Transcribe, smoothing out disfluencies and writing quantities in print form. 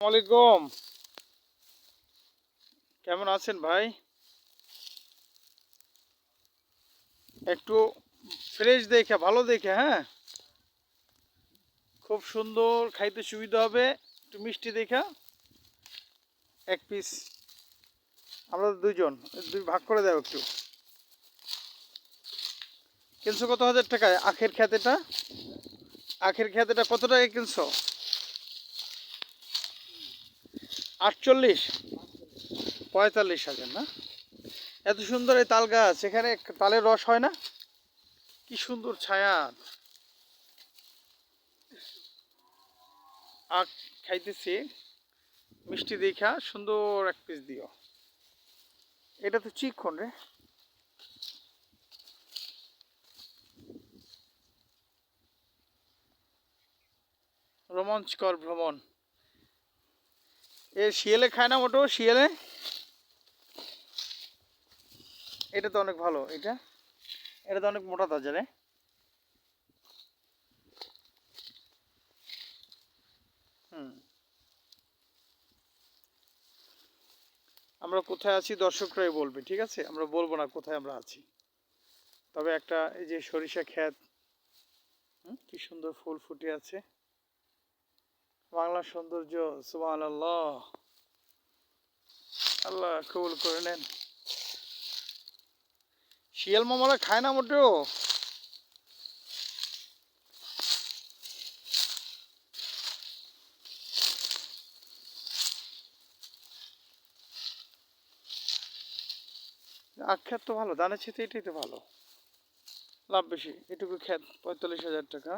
আলাইকুম। কেমন আছেন ভাই? একটু ফ্রেশ দেখে, ভালো দেখে, হ্যাঁ। খুব সুন্দর, খাইতে সুবিধা হবে। একটু মিষ্টি দেখা এক পিস। আমরা তো দুইজন, দুই ভাগ করে দাও একটু। কিনছো কত হাজার টাকায় আখের খ্যাতেটা? আখের খ্যাতেটা কত টাকায় কিনছো? 48, 45,000 না? এত সুন্দর এই তাল গাছ, এখানে তালের রস হয় না? কি সুন্দর ছায়া। আখ খাইতেছি, মিষ্টি দেখা সুন্দর এক পিস দিও। এটা তো চিকন রে। রোমাঞ্চকর ভ্রমণ। এ শিয়ালে খায় না মোটো, শিয়ালে? এটা তো অনেক ভালো। এটা এটা তো অনেক মোটা তাজা রে। হুম। আমরা কোথায় আছি দর্শকরাই বলবে, ঠিক আছে? আমরা বলবো না কোথায় আমরা আছি। তবে একটা এই যে সরিষা ক্ষেত, কি সুন্দর ফুল ফুটে আছে। বাংলার সৌন্দর্য, সুবহানাল্লাহ। আল্লাহ কবুল করে নেন। শিয়াল মামারা খায় না মোটেও। আখ ক্ষেত তো ভালো, ধানের চেয়ে এটাই তো ভালো, লাভ বেশি। এটুকু ক্ষেত 45,000 টাকা।